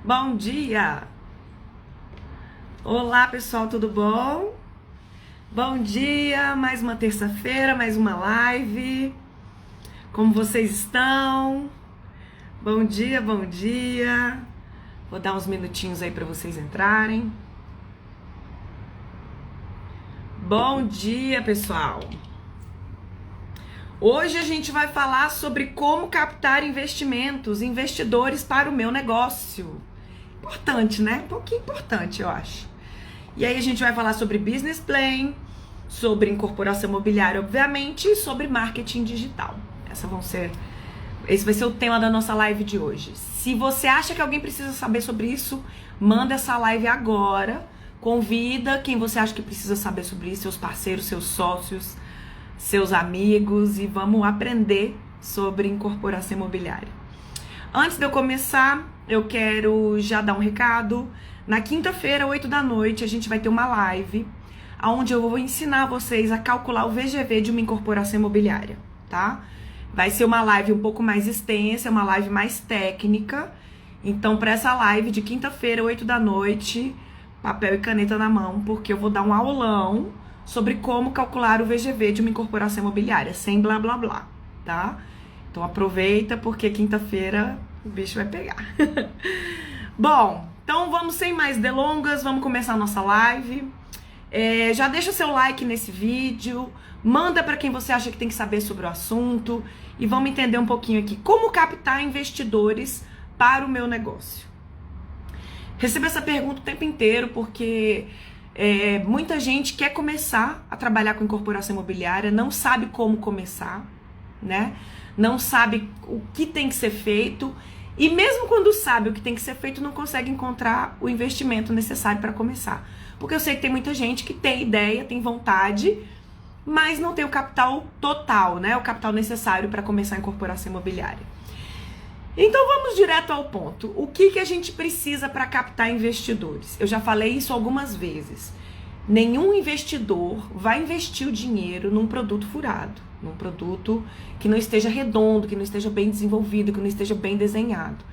Bom dia! Olá pessoal, tudo bom? Bom dia, mais uma terça-feira, mais uma live. Como vocês estão? Bom dia, bom dia. Vou dar uns minutinhos aí para vocês entrarem. Bom dia, pessoal. Hoje a gente vai falar sobre como captar investidores para o meu negócio. Importante, né? Um pouquinho importante, eu acho. E aí a gente vai falar sobre business plan, sobre incorporação imobiliária, obviamente, e sobre marketing digital. Esse vai ser o tema da nossa live de hoje. Se você acha que alguém precisa saber sobre isso, manda essa live agora. Convida quem você acha que precisa saber sobre isso, seus parceiros, seus sócios, seus amigos, e vamos aprender sobre incorporação imobiliária. Antes de eu começar, eu quero já dar um recado. Na quinta-feira, 8 da noite, a gente vai ter uma live onde eu vou ensinar vocês a calcular o VGV de uma incorporação imobiliária, tá? Vai ser uma live um pouco mais extensa, uma live mais técnica. Então, para essa live de quinta-feira, 8 da noite, papel e caneta na mão, porque eu vou dar um aulão sobre como calcular o VGV de uma incorporação imobiliária, sem blá blá blá, tá? Então aproveita, porque quinta-feira o bicho vai pegar. Bom, então vamos sem mais delongas, vamos começar a nossa live. Já deixa seu like nesse vídeo, manda para quem você acha que tem que saber sobre o assunto e vamos entender um pouquinho aqui como captar investidores para o meu negócio. Recebo essa pergunta o tempo inteiro porque muita gente quer começar a trabalhar com incorporação imobiliária, não sabe como começar, né? Não sabe o que tem que ser feito e mesmo quando sabe o que tem que ser feito, não consegue encontrar o investimento necessário para começar. Porque eu sei que tem muita gente que tem ideia, tem vontade, mas não tem o capital total, né? O capital necessário para começar a incorporação imobiliária. Então vamos direto ao ponto. O que a gente precisa para captar investidores? Eu já falei isso algumas vezes. Nenhum investidor vai investir o dinheiro num produto furado, num produto que não esteja redondo, que não esteja bem desenvolvido, que não esteja bem desenhado.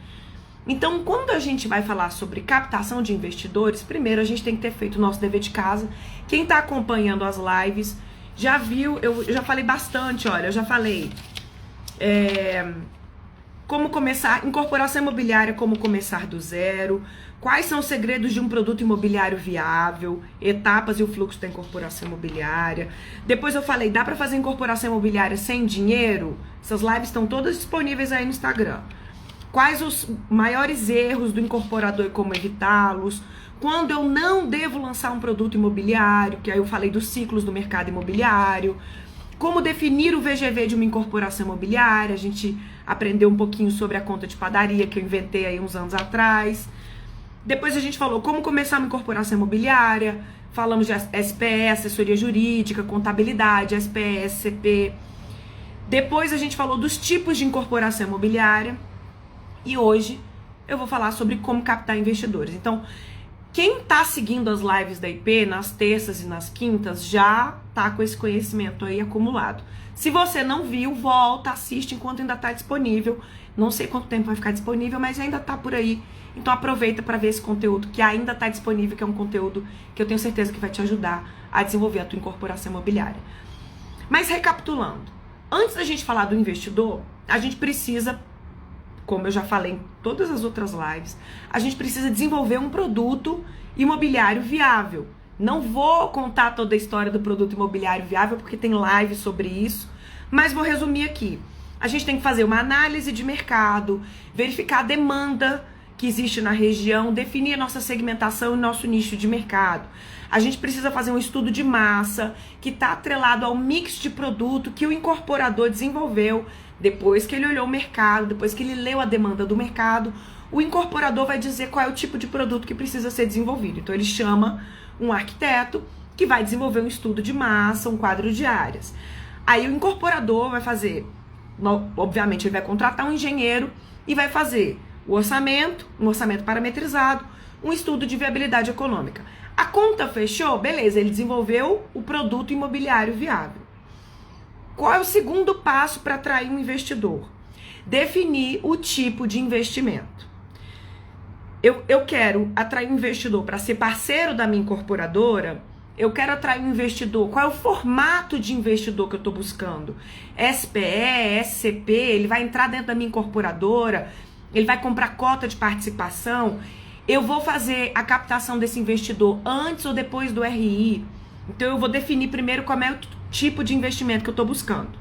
Então, quando a gente vai falar sobre captação de investidores, primeiro a gente tem que ter feito o nosso dever de casa. Quem está acompanhando as lives já viu, eu já falei bastante, olha, eu já falei como começar, incorporação imobiliária, como começar do zero, quais são os segredos de um produto imobiliário viável, etapas e o fluxo da incorporação imobiliária. Depois eu falei, dá para fazer incorporação imobiliária sem dinheiro? Essas lives estão todas disponíveis aí no Instagram. Quais os maiores erros do incorporador e como evitá-los? Quando eu não devo lançar um produto imobiliário, que aí eu falei dos ciclos do mercado imobiliário. Como definir o VGV de uma incorporação imobiliária, a gente aprendeu um pouquinho sobre a conta de padaria que eu inventei aí uns anos atrás. Depois a gente falou como começar uma incorporação imobiliária, falamos de SPE, assessoria jurídica, contabilidade, SPE, SCP. Depois a gente falou dos tipos de incorporação imobiliária e hoje eu vou falar sobre como captar investidores. Então, quem tá seguindo as lives da IP nas terças e nas quintas já tá com esse conhecimento aí acumulado. Se você não viu, volta, assiste enquanto ainda tá disponível. Não sei quanto tempo vai ficar disponível, mas ainda tá por aí. Então aproveita para ver esse conteúdo que ainda tá disponível, que é um conteúdo que eu tenho certeza que vai te ajudar a desenvolver a tua incorporação imobiliária. Mas recapitulando, antes da gente falar do investidor, a gente precisa, como eu já falei em todas as outras lives, a gente precisa desenvolver um produto imobiliário viável. Não vou contar toda a história do produto imobiliário viável, porque tem live sobre isso, mas vou resumir aqui. A gente tem que fazer uma análise de mercado, verificar a demanda que existe na região, definir a nossa segmentação e nosso nicho de mercado. A gente precisa fazer um estudo de massa que está atrelado ao mix de produto que o incorporador desenvolveu. Depois que ele olhou o mercado, depois que ele leu a demanda do mercado, o incorporador vai dizer qual é o tipo de produto que precisa ser desenvolvido. Então ele chama um arquiteto que vai desenvolver um estudo de massa, um quadro de áreas. Aí o incorporador vai fazer, obviamente ele vai contratar um engenheiro e vai fazer o orçamento, um orçamento parametrizado, um estudo de viabilidade econômica. A conta fechou? Beleza, ele desenvolveu o produto imobiliário viável. Qual é o segundo passo para atrair um investidor? Definir o tipo de investimento. eu quero atrair um investidor para ser parceiro da minha incorporadora. Eu quero atrair um investidor. Qual é o formato de investidor que eu estou buscando? SPE, SCP, ele vai entrar dentro da minha incorporadora, ele vai comprar cota de participação. Eu vou fazer a captação desse investidor antes ou depois do RI. Então eu vou definir primeiro qual é o tipo de investimento que eu estou buscando.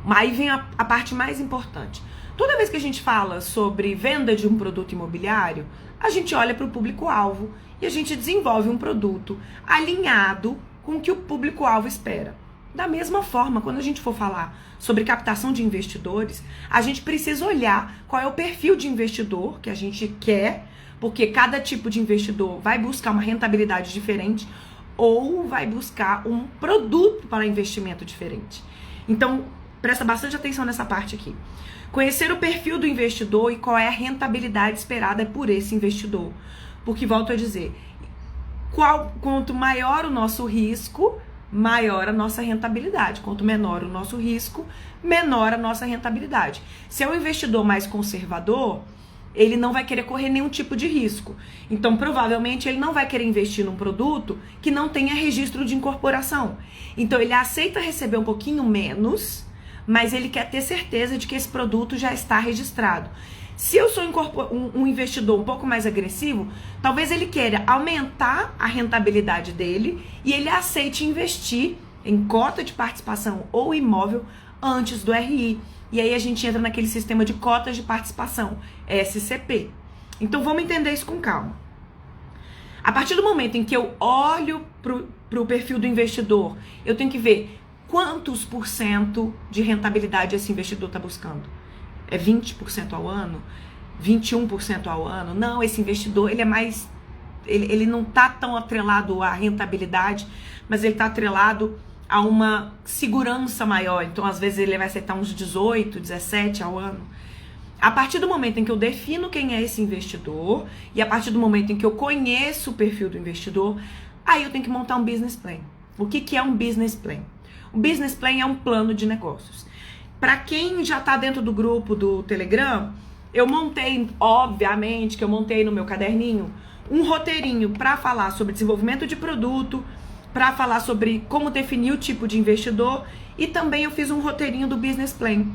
Aí vem a parte mais importante. Toda vez que a gente fala sobre venda de um produto imobiliário, a gente olha para o público-alvo e a gente desenvolve um produto alinhado com o que o público-alvo espera. Da mesma forma, quando a gente for falar sobre captação de investidores, a gente precisa olhar qual é o perfil de investidor que a gente quer, porque cada tipo de investidor vai buscar uma rentabilidade diferente ou vai buscar um produto para investimento diferente. Então, presta bastante atenção nessa parte aqui. Conhecer o perfil do investidor e qual é a rentabilidade esperada por esse investidor. Porque, volto a dizer, quanto maior o nosso risco, maior a nossa rentabilidade. Quanto menor o nosso risco, menor a nossa rentabilidade. Se é um investidor mais conservador, ele não vai querer correr nenhum tipo de risco. Então, provavelmente, ele não vai querer investir num produto que não tenha registro de incorporação. Então, ele aceita receber um pouquinho menos, mas ele quer ter certeza de que esse produto já está registrado. Se eu sou um investidor um pouco mais agressivo, talvez ele queira aumentar a rentabilidade dele e ele aceite investir em cota de participação ou imóvel antes do RI. E aí a gente entra naquele sistema de cotas de participação, SCP. Então vamos entender isso com calma. A partir do momento em que eu olho para o perfil do investidor, eu tenho que ver quantos por cento de rentabilidade esse investidor está buscando. É 20% ao ano? 21% ao ano? Não, esse investidor, ele é mais... Ele não está tão atrelado à rentabilidade, mas ele está atrelado a uma segurança maior. Então, às vezes, ele vai aceitar uns 18, 17 ao ano. A partir do momento em que eu defino quem é esse investidor, e a partir do momento em que eu conheço o perfil do investidor, aí eu tenho que montar um business plan. O que é um business plan? O business plan é um plano de negócios. Para quem já está dentro do grupo do Telegram, eu montei, obviamente, que eu montei no meu caderninho, um roteirinho para falar sobre desenvolvimento de produto, para falar sobre como definir o tipo de investidor, e também eu fiz um roteirinho do business plan,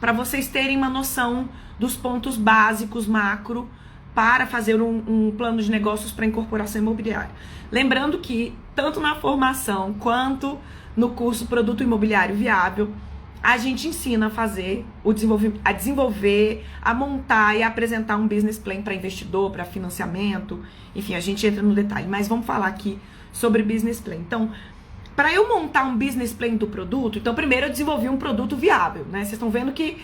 para vocês terem uma noção dos pontos básicos, macro, para fazer um plano de negócios para incorporação imobiliária. Lembrando que, tanto na formação quanto no curso Produto Imobiliário Viável, a gente ensina a fazer, a desenvolver, a montar e a apresentar um business plan para investidor, para financiamento, enfim, a gente entra no detalhe, mas vamos falar aqui sobre business plan. Então, para eu montar um business plan do produto, então primeiro eu desenvolvi um produto viável, né? Vocês estão vendo que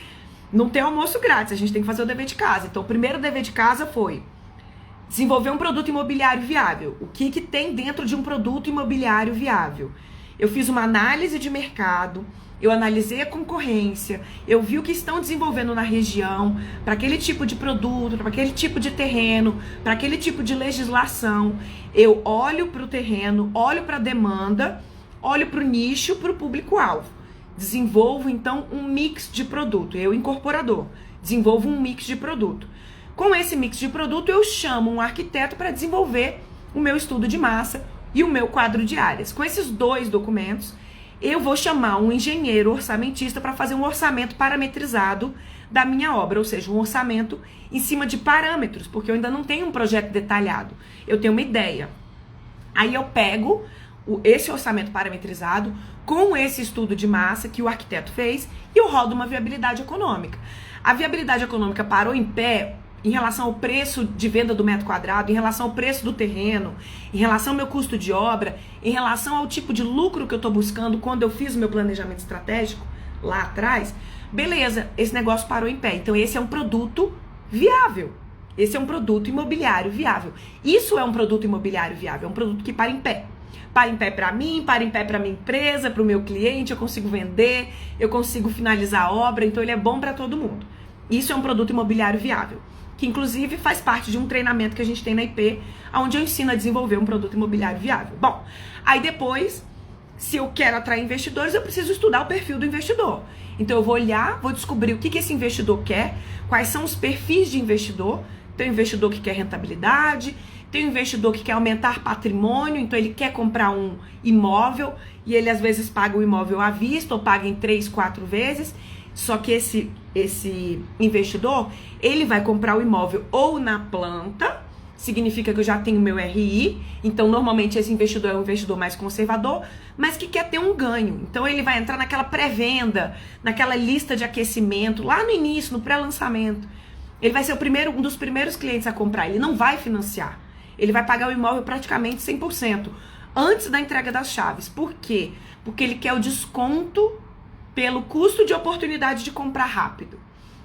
não tem almoço grátis, a gente tem que fazer o dever de casa. Então, o primeiro dever de casa foi desenvolver um produto imobiliário viável. O que tem dentro de um produto imobiliário viável? Eu fiz uma análise de mercado, eu analisei a concorrência, eu vi o que estão desenvolvendo na região, para aquele tipo de produto, para aquele tipo de terreno, para aquele tipo de legislação. Eu olho para o terreno, olho para a demanda, olho para o nicho, para o público-alvo. Desenvolvo, então, um mix de produto. Eu, incorporador, desenvolvo um mix de produto. Com esse mix de produto, eu chamo um arquiteto para desenvolver o meu estudo de massa e o meu quadro de áreas. Com esses dois documentos, eu vou chamar um engenheiro orçamentista para fazer um orçamento parametrizado da minha obra, ou seja, um orçamento em cima de parâmetros, porque eu ainda não tenho um projeto detalhado, eu tenho uma ideia. Aí eu pego esse orçamento parametrizado com esse estudo de massa que o arquiteto fez e eu rodo uma viabilidade econômica. A viabilidade econômica parou em pé em relação ao preço de venda do metro quadrado, em relação ao preço do terreno, em relação ao meu custo de obra, em relação ao tipo de lucro que eu estou buscando quando eu fiz o meu planejamento estratégico lá atrás, beleza, esse negócio parou em pé. Então esse é um produto viável. Esse é um produto imobiliário viável. Isso é um produto imobiliário viável, é um produto que para em pé. Para em pé para mim, para em pé para minha empresa, para o meu cliente, eu consigo vender, eu consigo finalizar a obra, então ele é bom para todo mundo. Isso é um produto imobiliário viável, que inclusive faz parte de um treinamento que a gente tem na IP, onde eu ensino a desenvolver um produto imobiliário viável. Bom, aí depois, se eu quero atrair investidores, eu preciso estudar o perfil do investidor. Então eu vou olhar, vou descobrir o que esse investidor quer, quais são os perfis de investidor, tem um investidor que quer rentabilidade, tem um investidor que quer aumentar patrimônio, então ele quer comprar um imóvel e ele às vezes paga o imóvel à vista ou paga em 3, 4 vezes. Só que esse investidor, ele vai comprar o imóvel ou na planta, significa que eu já tenho meu RI, então normalmente esse investidor é um investidor mais conservador, mas que quer ter um ganho. Então ele vai entrar naquela pré-venda, naquela lista de aquecimento, lá no início, no pré-lançamento. Ele vai ser um dos primeiros clientes a comprar, ele não vai financiar. Ele vai pagar o imóvel praticamente 100%, antes da entrega das chaves. Por quê? Porque ele quer o desconto pelo custo de oportunidade de comprar rápido.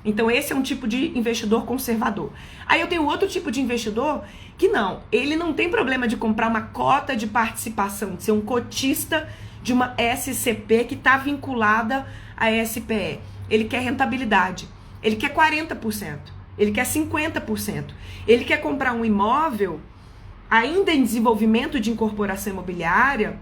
Então esse é um tipo de investidor conservador. Aí eu tenho outro tipo de investidor que não, ele não tem problema de comprar uma cota de participação, de ser um cotista de uma SCP que está vinculada à SPE. Ele quer rentabilidade, ele quer 40%, ele quer 50%. Ele quer comprar um imóvel ainda em desenvolvimento de incorporação imobiliária,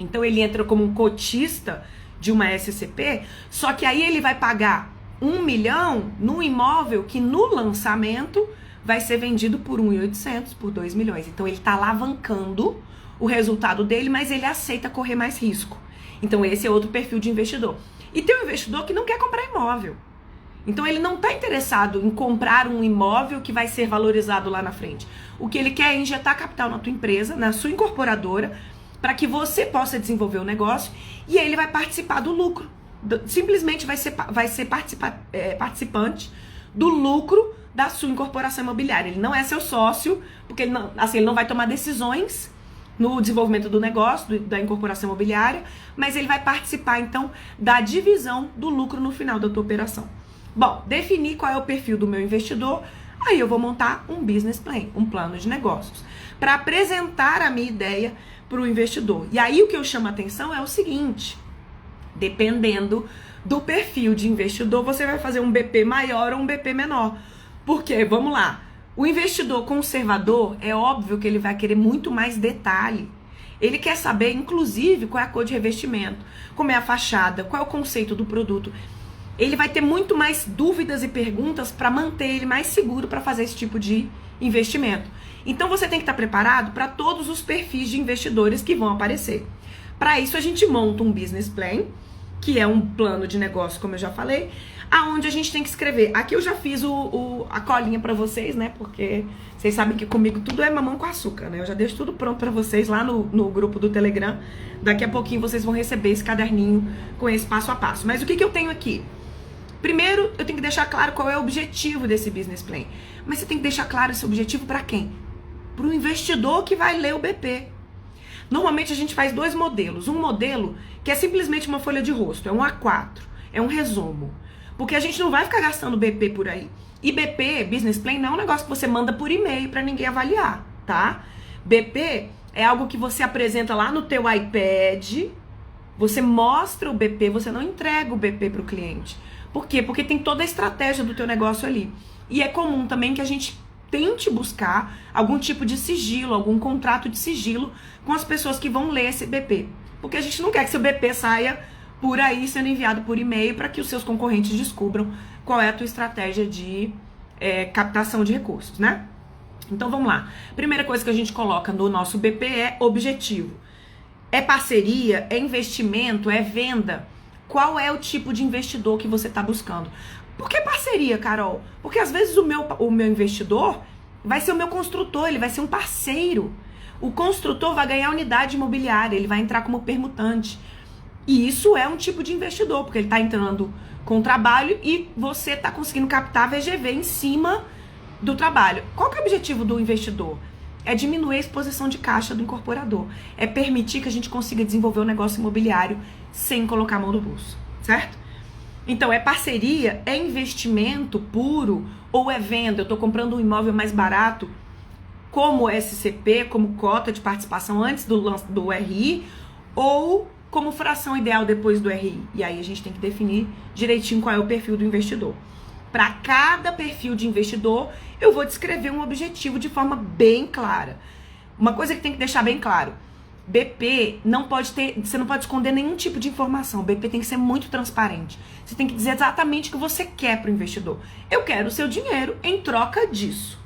então ele entra como um cotista de uma SCP, só que aí ele vai pagar 1 milhão no imóvel que no lançamento vai ser vendido por 1.800, por 2 milhões. Então ele está alavancando o resultado dele, mas ele aceita correr mais risco. Então esse é outro perfil de investidor. E tem um investidor que não quer comprar imóvel. Então ele não está interessado em comprar um imóvel que vai ser valorizado lá na frente. O que ele quer é injetar capital na tua empresa, na sua incorporadora, para que você possa desenvolver o negócio e ele vai participar do lucro. Simplesmente vai ser participante do lucro da sua incorporação imobiliária. Ele não é seu sócio, porque ele não vai tomar decisões no desenvolvimento do negócio, da incorporação imobiliária, mas ele vai participar, então, da divisão do lucro no final da tua operação. Bom, definir qual é o perfil do meu investidor, aí eu vou montar um business plan, um plano de negócios, para apresentar a minha ideia para o investidor. E aí o que eu chamo a atenção é o seguinte: dependendo do perfil de investidor, você vai fazer um BP maior ou um BP menor. Porque, vamos lá, o investidor conservador, é óbvio que ele vai querer muito mais detalhe. Ele quer saber, inclusive, qual é a cor de revestimento, como é a fachada, qual é o conceito do produto. Ele vai ter muito mais dúvidas e perguntas para manter ele mais seguro para fazer esse tipo de investimento. Então você tem que estar preparado para todos os perfis de investidores que vão aparecer. Para isso a gente monta um business plan, que é um plano de negócio, como eu já falei, aonde a gente tem que escrever. Aqui eu já fiz a colinha para vocês, né? Porque vocês sabem que comigo tudo é mamão com açúcar, né? Eu já deixo tudo pronto para vocês lá no grupo do Telegram. Daqui a pouquinho vocês vão receber esse caderninho com esse passo a passo. Mas o que eu tenho aqui? Primeiro, eu tenho que deixar claro qual é o objetivo desse business plan. Mas você tem que deixar claro esse objetivo para quem? Para o investidor que vai ler o BP. Normalmente a gente faz 2 modelos. Um modelo que é simplesmente uma folha de rosto, é um A4, é um resumo. Porque a gente não vai ficar gastando BP por aí. E BP, Business Plan, não é um negócio que você manda por e-mail para ninguém avaliar, tá? BP é algo que você apresenta lá no teu iPad, você mostra o BP, você não entrega o BP para o cliente. Por quê? Porque tem toda a estratégia do teu negócio ali. E é comum também que a gente tente buscar algum tipo de sigilo, algum contrato de sigilo com as pessoas que vão ler esse BP. Porque a gente não quer que seu BP saia por aí sendo enviado por e-mail para que os seus concorrentes descubram qual é a tua estratégia de captação de recursos, né? Então vamos lá. Primeira coisa que a gente coloca no nosso BP é objetivo. É parceria? É investimento? É venda? Qual é o tipo de investidor que você está buscando? Por que parceria, Carol? Porque às vezes o meu investidor vai ser o meu construtor, ele vai ser um parceiro. O construtor vai ganhar unidade imobiliária, ele vai entrar como permutante. E isso é um tipo de investidor, porque ele está entrando com trabalho e você está conseguindo captar VGV em cima do trabalho. Qual que é o objetivo do investidor? É diminuir a exposição de caixa do incorporador. É permitir que a gente consiga desenvolver o negócio imobiliário sem colocar a mão no bolso, certo? Então, é parceria, é investimento puro ou é venda? Eu estou comprando um imóvel mais barato como SCP, como cota de participação antes do RI ou como fração ideal depois do RI. E aí a gente tem que definir direitinho qual é o perfil do investidor. Para cada perfil de investidor, eu vou descrever um objetivo de forma bem clara. Uma coisa que tem que deixar bem claro: BP não pode ter, você não pode esconder nenhum tipo de informação. O BP tem que ser muito transparente. Você tem que dizer exatamente o que você quer para o investidor. Eu quero o seu dinheiro em troca disso.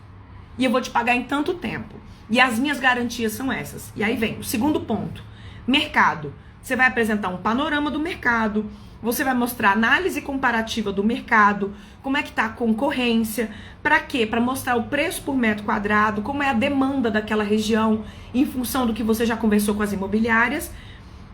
e eu vou te pagar em tanto tempo. E as minhas garantias são essas. E aí vem o segundo ponto, mercado. Você vai apresentar um panorama do mercado, você vai mostrar análise comparativa do mercado, como é que tá a concorrência, para quê? Para mostrar o preço por metro quadrado, como é a demanda daquela região, em função do que você já conversou com as imobiliárias.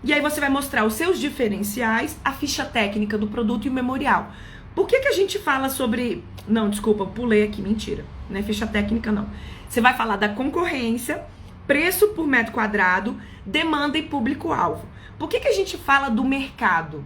E aí você vai mostrar os seus diferenciais, a ficha técnica do produto e o memorial. Por que a gente fala sobre... Não, desculpa, eu pulei aqui, mentira. Não é ficha técnica, não. Você vai falar da concorrência, preço por metro quadrado, demanda e público-alvo. Por que a gente fala do mercado?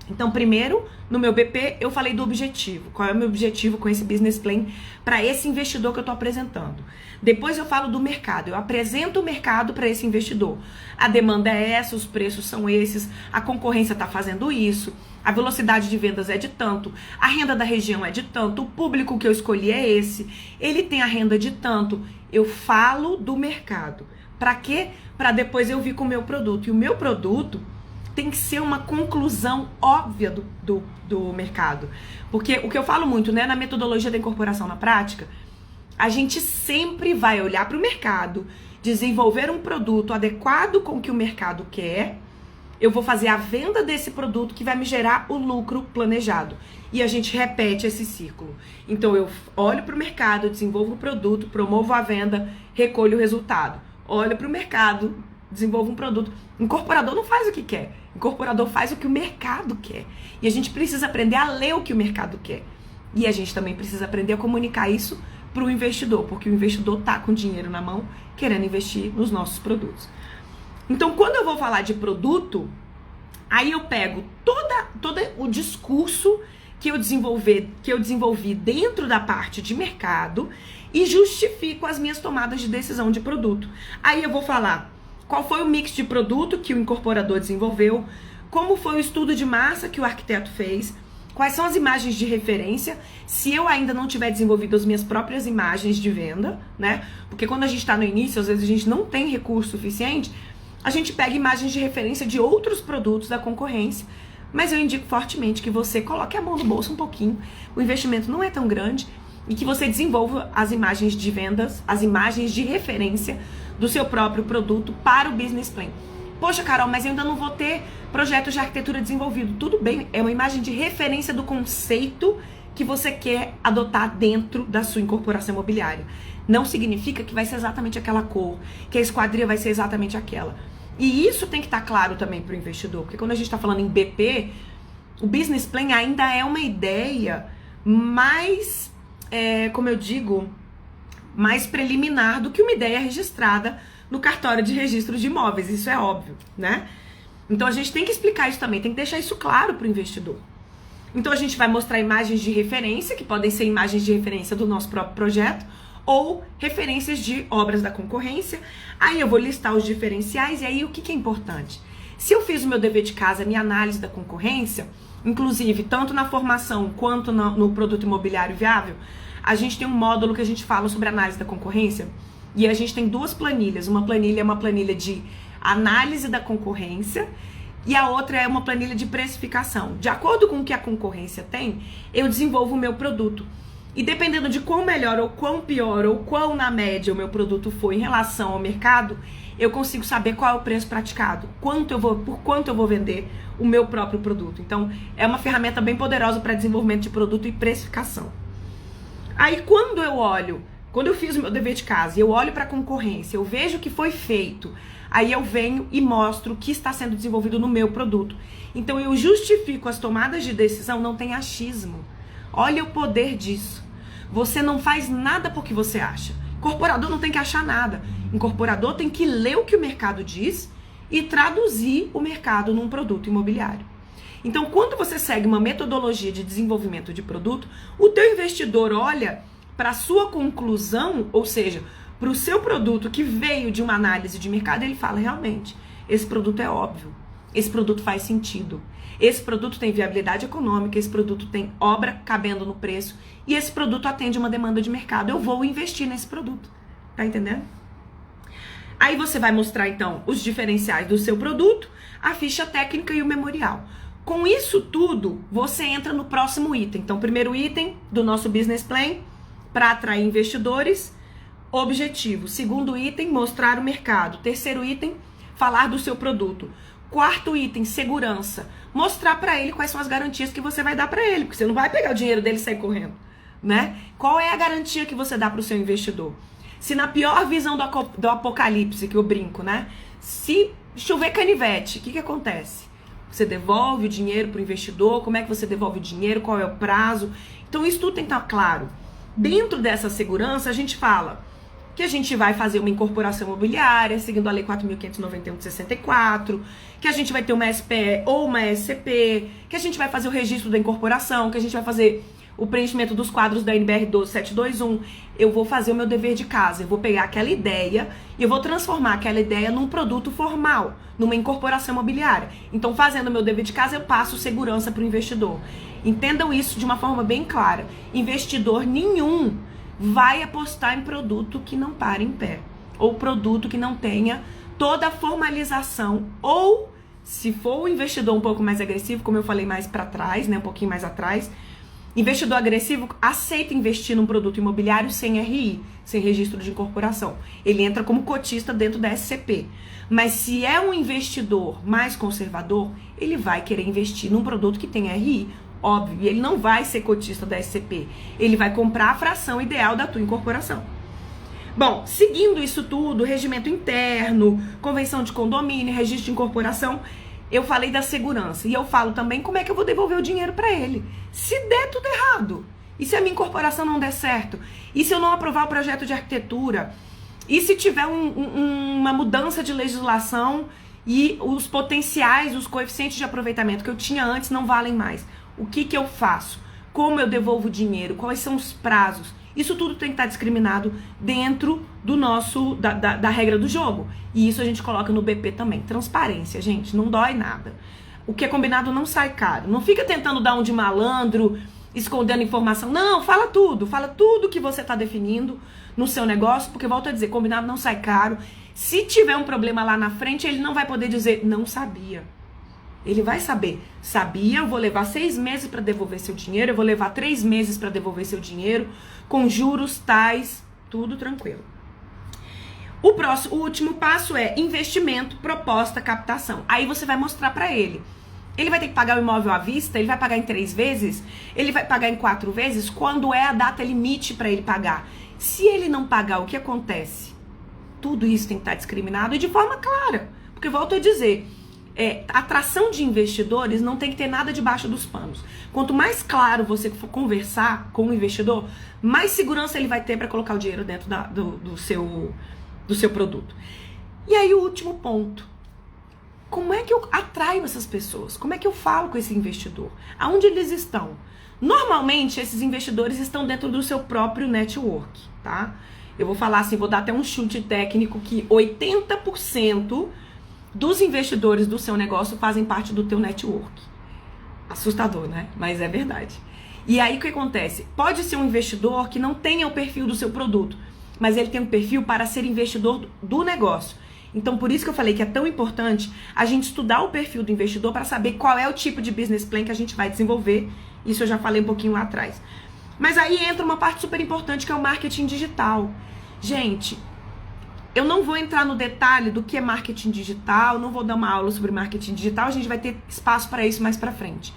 Então, primeiro, no meu BP, eu falei do objetivo. Qual é o meu objetivo com esse business plan para esse investidor que eu estou apresentando? Depois eu falo do mercado. Eu apresento o mercado para esse investidor. A demanda é essa, os preços são esses, a concorrência está fazendo isso, a velocidade de vendas é de tanto, a renda da região é de tanto, o público que eu escolhi é esse, ele tem a renda de tanto. Eu falo do mercado. Para quê? Para depois eu vir com o meu produto. E o meu produto tem que ser uma conclusão óbvia do mercado. Porque o que eu falo muito, né, na metodologia da incorporação na prática, a gente sempre vai olhar para o mercado, desenvolver um produto adequado com o que o mercado quer. Eu vou fazer a venda desse produto que vai me gerar o lucro planejado. E a gente repete esse ciclo. Então eu olho para o mercado, desenvolvo o produto, promovo a venda, recolho o resultado. Olho para o mercado, desenvolvo um produto. Incorporador não faz o que quer. Incorporador faz o que o mercado quer. E a gente precisa aprender a ler o que o mercado quer. E a gente também precisa aprender a comunicar isso para o investidor, porque o investidor tá com dinheiro na mão, querendo investir nos nossos produtos. Então, quando eu vou falar de produto, aí eu pego todo o discurso que eu desenvolvi dentro da parte de mercado e justifico as minhas tomadas de decisão de produto. Aí eu vou falar qual foi o mix de produto que o incorporador desenvolveu, como foi o estudo de massa que o arquiteto fez, quais são as imagens de referência, se eu ainda não tiver desenvolvido as minhas próprias imagens de venda, né? Porque quando a gente está no início, às vezes a gente não tem recurso suficiente, a gente pega imagens de referência de outros produtos da concorrência, mas eu indico fortemente que você coloque a mão no bolso um pouquinho, o investimento não é tão grande, e que você desenvolva as imagens de vendas, as imagens de referência do seu próprio produto para o business plan. Poxa, Carol, mas eu ainda não vou ter projeto de arquitetura desenvolvido. Tudo bem, é uma imagem de referência do conceito que você quer adotar dentro da sua incorporação imobiliária. Não significa que vai ser exatamente aquela cor, que a esquadria vai ser exatamente aquela. E isso tem que estar claro também para o investidor, porque quando a gente está falando em BP, o business plan ainda é uma ideia mais, como eu digo, mais preliminar do que uma ideia registrada no cartório de registro de imóveis, isso é óbvio, né? Então a gente tem que explicar isso também, tem que deixar isso claro para o investidor. Então a gente vai mostrar imagens de referência, que podem ser imagens de referência do nosso próprio projeto, ou referências de obras da concorrência. Aí eu vou listar os diferenciais, e aí o que é importante? Se eu fiz o meu dever de casa, minha análise da concorrência, inclusive tanto na formação quanto no produto imobiliário viável, a gente tem um módulo que a gente fala sobre análise da concorrência, e a gente tem duas planilhas. Uma planilha é uma planilha de análise da concorrência e a outra é uma planilha de precificação. De acordo com o que a concorrência tem, eu desenvolvo o meu produto. E dependendo de quão melhor ou quão pior ou quão na média o meu produto foi em relação ao mercado, eu consigo saber qual é o preço praticado, por quanto eu vou vender o meu próprio produto. Então, é uma ferramenta bem poderosa para desenvolvimento de produto e precificação. Aí, quando eu fiz o meu dever de casa e eu olho para a concorrência, eu vejo o que foi feito, aí eu venho e mostro o que está sendo desenvolvido no meu produto. Então, eu justifico as tomadas de decisão, não tem achismo. Olha o poder disso. Você não faz nada porque você acha. Incorporador não tem que achar nada. Incorporador tem que ler o que o mercado diz e traduzir o mercado num produto imobiliário. Então, quando você segue uma metodologia de desenvolvimento de produto, o teu investidor olha para a sua conclusão, ou seja, para o seu produto que veio de uma análise de mercado, ele fala, realmente, esse produto é óbvio, esse produto faz sentido, esse produto tem viabilidade econômica, esse produto tem obra cabendo no preço e esse produto atende uma demanda de mercado, eu vou investir nesse produto, tá entendendo? Aí você vai mostrar, então, os diferenciais do seu produto, a ficha técnica e o memorial. Com isso tudo, você entra no próximo item. Então, primeiro item do nosso business plan, para atrair investidores, objetivo. Segundo item, mostrar o mercado. Terceiro item, falar do seu produto. Quarto item, segurança. Mostrar para ele quais são as garantias que você vai dar para ele, porque você não vai pegar o dinheiro dele e sair correndo, né? Qual é a garantia que você dá para o seu investidor? Se na pior visão do apocalipse, que eu brinco, né? Se chover canivete, o que acontece? Você devolve o dinheiro para o investidor? Como é que você devolve o dinheiro? Qual é o prazo? Então isso tudo tem que estar claro. Dentro dessa segurança, a gente fala que a gente vai fazer uma incorporação imobiliária, seguindo a Lei 4.591 de 64, que a gente vai ter uma SPE ou uma SCP, que a gente vai fazer o registro da incorporação, que a gente vai fazer o preenchimento dos quadros da NBR 12721. Eu vou fazer o meu dever de casa, eu vou pegar aquela ideia e eu vou transformar aquela ideia num produto formal, numa incorporação imobiliária. Então, fazendo o meu dever de casa, eu passo segurança para o investidor. Entendam isso de uma forma bem clara. Investidor nenhum vai apostar em produto que não para em pé, ou produto que não tenha toda a formalização, ou se for o investidor um pouco mais agressivo, como eu falei mais para trás, né, um pouquinho mais atrás, investidor agressivo aceita investir num produto imobiliário sem RI, sem registro de incorporação. Ele entra como cotista dentro da SCP. Mas se é um investidor mais conservador, ele vai querer investir num produto que tem RI, óbvio, e ele não vai ser cotista da SCP. Ele vai comprar a fração ideal da tua incorporação. Bom, seguindo isso tudo, regimento interno, convenção de condomínio, registro de incorporação, eu falei da segurança. E eu falo também como é que eu vou devolver o dinheiro para ele. Se der tudo errado, e se a minha incorporação não der certo, e se eu não aprovar o projeto de arquitetura, e se tiver uma mudança de legislação e os potenciais, os coeficientes de aproveitamento que eu tinha antes não valem mais. O que eu faço? Como eu devolvo o dinheiro? Quais são os prazos? Isso tudo tem que estar discriminado dentro do da regra do jogo. E isso a gente coloca no BP também. Transparência, gente, não dói nada. O que é combinado não sai caro. Não fica tentando dar um de malandro, escondendo informação. Não, fala tudo que você está definindo no seu negócio, porque volto a dizer, combinado não sai caro. Se tiver um problema lá na frente, ele não vai poder dizer, não sabia. Ele vai saber, sabia, eu vou levar 6 meses para devolver seu dinheiro, eu vou levar 3 meses para devolver seu dinheiro, com juros tais, tudo tranquilo. O último passo é investimento, proposta, captação. Aí você vai mostrar para ele. Ele vai ter que pagar o imóvel à vista, ele vai pagar em 3 vezes, ele vai pagar em 4 vezes, quando é a data limite para ele pagar. Se ele não pagar, o que acontece? Tudo isso tem que estar discriminado e de forma clara. Porque volto a dizer, atração de investidores não tem que ter nada debaixo dos panos. Quanto mais claro você for conversar com o investidor, mais segurança ele vai ter para colocar o dinheiro dentro do seu produto. E aí o último ponto. Como é que eu atraio essas pessoas? Como é que eu falo com esse investidor? Aonde eles estão? Normalmente, esses investidores estão dentro do seu próprio network, tá? Eu vou falar assim, vou dar até um chute técnico que 80% dos investidores do seu negócio fazem parte do teu network. Assustador, né? Mas é verdade. E aí o que acontece? Pode ser um investidor que não tenha o perfil do seu produto, mas ele tem um perfil para ser investidor do negócio. Então, por isso que eu falei que é tão importante a gente estudar o perfil do investidor para saber qual é o tipo de business plan que a gente vai desenvolver. Isso eu já falei um pouquinho lá atrás. Mas aí entra uma parte super importante que é o marketing digital. Gente, eu não vou entrar no detalhe do que é marketing digital, não vou dar uma aula sobre marketing digital, a gente vai ter espaço para isso mais para frente.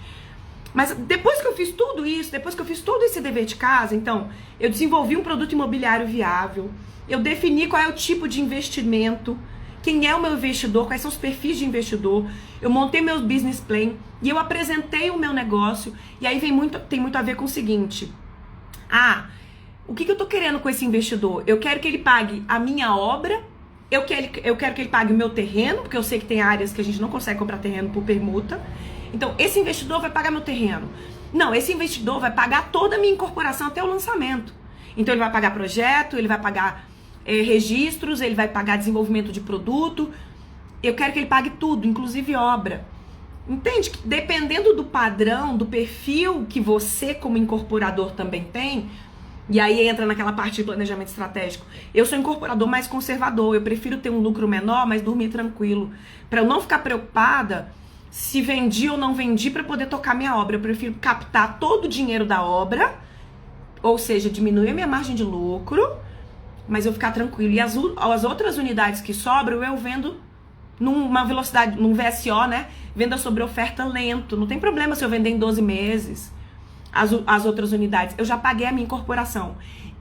Mas depois que eu fiz tudo isso, depois que eu fiz todo esse dever de casa, então, eu desenvolvi um produto imobiliário viável, eu defini qual é o tipo de investimento, quem é o meu investidor, quais são os perfis de investidor, eu montei meu business plan e eu apresentei o meu negócio, e aí tem muito a ver com o seguinte, o que eu tô querendo com esse investidor? Eu quero que ele pague a minha obra, eu quero que ele pague o meu terreno, porque eu sei que tem áreas que a gente não consegue comprar terreno por permuta. Então, esse investidor vai pagar meu terreno. Não, esse investidor vai pagar toda a minha incorporação até o lançamento. Então, ele vai pagar projeto, ele vai pagar registros, ele vai pagar desenvolvimento de produto. Eu quero que ele pague tudo, inclusive obra. Entende? Dependendo do padrão, do perfil que você como incorporador também tem, e aí entra naquela parte de planejamento estratégico. Eu sou incorporador mais conservador, eu prefiro ter um lucro menor, mas dormir tranquilo. Para eu não ficar preocupada se vendi ou não vendi para poder tocar minha obra. Eu prefiro captar todo o dinheiro da obra, ou seja, diminuir a minha margem de lucro, mas eu ficar tranquilo. E as outras unidades que sobram, eu vendo numa velocidade, num VSO, né? Venda sobre oferta lento. Não tem problema se eu vender em 12 meses as outras unidades. Eu já paguei a minha incorporação.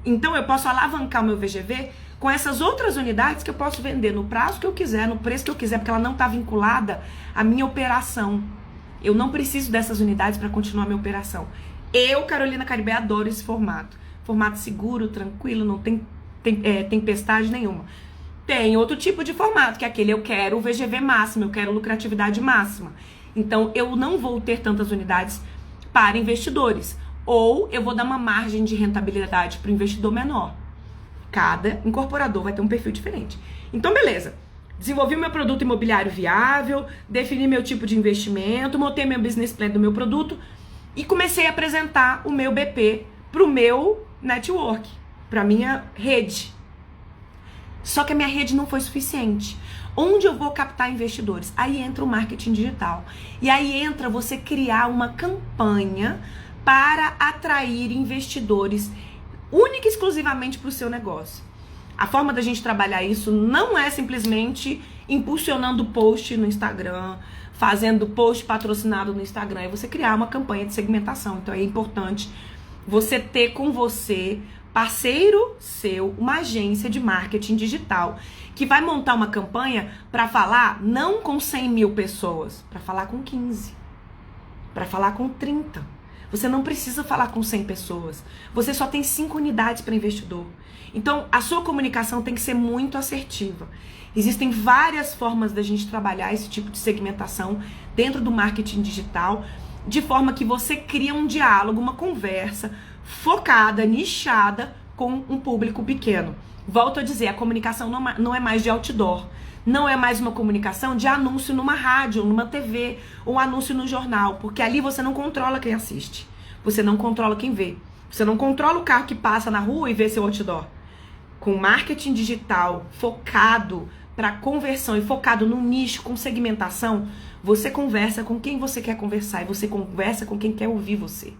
Então, eu posso alavancar o meu VGV com essas outras unidades que eu posso vender no prazo que eu quiser, no preço que eu quiser, porque ela não está vinculada à minha operação. Eu não preciso dessas unidades para continuar a minha operação. Eu, Carolina Caribe, adoro esse formato. Formato seguro, tranquilo, não tem tempestade nenhuma. Tem outro tipo de formato, que é aquele eu quero o VGV máximo, eu quero lucratividade máxima. Então, eu não vou ter tantas unidades para investidores. Ou eu vou dar uma margem de rentabilidade para o investidor menor. Cada incorporador vai ter um perfil diferente. Então, beleza. Desenvolvi o meu produto imobiliário viável, defini meu tipo de investimento, montei meu business plan do meu produto e comecei a apresentar o meu BP para o meu network, para a minha rede. Só que a minha rede não foi suficiente. Onde eu vou captar investidores? Aí entra o marketing digital. E aí entra você criar uma campanha para atrair investidores única e exclusivamente para o seu negócio. A forma da gente trabalhar isso não é simplesmente impulsionando post no Instagram, fazendo post patrocinado no Instagram, é você criar uma campanha de segmentação. Então é importante você ter com você, parceiro seu, uma agência de marketing digital que vai montar uma campanha para falar não com 100 mil pessoas, para falar com 15, para falar com 30. Você não precisa falar com 100 pessoas. Você só tem 5 unidades para investidor. Então, a sua comunicação tem que ser muito assertiva. Existem várias formas da gente trabalhar esse tipo de segmentação dentro do marketing digital, de forma que você cria um diálogo, uma conversa focada, nichada com um público pequeno. Volto a dizer, a comunicação não é mais de outdoor. Não é mais uma comunicação de anúncio numa rádio, numa TV, ou um anúncio no jornal, porque ali você não controla quem assiste, você não controla quem vê, você não controla o carro que passa na rua e vê seu outdoor. Com marketing digital focado para conversão e focado no nicho, com segmentação, você conversa com quem você quer conversar e você conversa com quem quer ouvir você.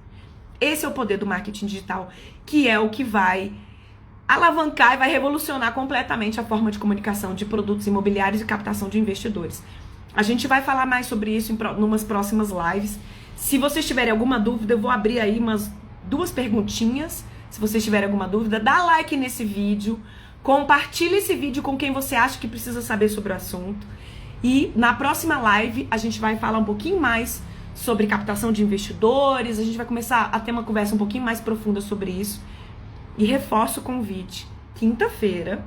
Esse é o poder do marketing digital, que é o que vai alavancar e vai revolucionar completamente a forma de comunicação de produtos imobiliários e captação de investidores. A gente vai falar mais sobre isso em umas próximas lives. Se vocês tiverem alguma dúvida, eu vou abrir aí umas 2 perguntinhas. Se vocês tiverem alguma dúvida, dá like nesse vídeo, compartilha esse vídeo com quem você acha que precisa saber sobre o assunto. E na próxima live a gente vai falar um pouquinho mais sobre captação de investidores, a gente vai começar a ter uma conversa um pouquinho mais profunda sobre isso. E reforço o convite, quinta-feira,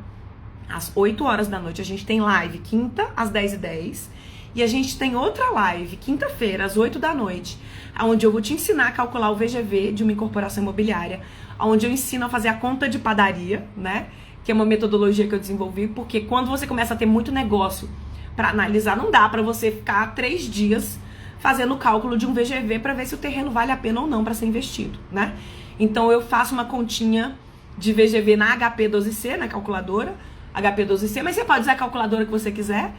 às 8 horas da noite, a gente tem live, quinta, às 10h10, e a gente tem outra live, quinta-feira, às 8 da noite, onde eu vou te ensinar a calcular o VGV de uma incorporação imobiliária, onde eu ensino a fazer a conta de padaria, né, que é uma metodologia que eu desenvolvi, porque quando você começa a ter muito negócio para analisar, não dá para você ficar 3 dias fazendo o cálculo de um VGV para ver se o terreno vale a pena ou não para ser investido, né? Então, eu faço uma continha de VGV na HP12C, na calculadora, HP12C, mas você pode usar a calculadora que você quiser,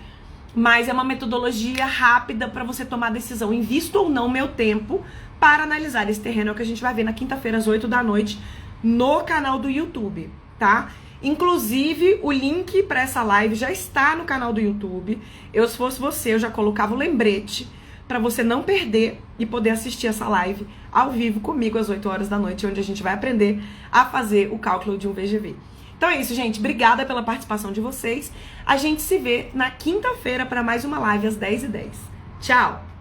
mas é uma metodologia rápida para você tomar a decisão, invisto ou não meu tempo para analisar esse terreno, é o que a gente vai ver na quinta-feira, às 8 da noite, no canal do YouTube, tá? Inclusive, o link para essa live já está no canal do YouTube. Se fosse você, eu já colocava o lembrete para você não perder e poder assistir essa live ao vivo comigo às 8 horas da noite, onde a gente vai aprender a fazer o cálculo de um VGV. Então é isso, gente. Obrigada pela participação de vocês. A gente se vê na quinta-feira para mais uma live às 10h10. Tchau!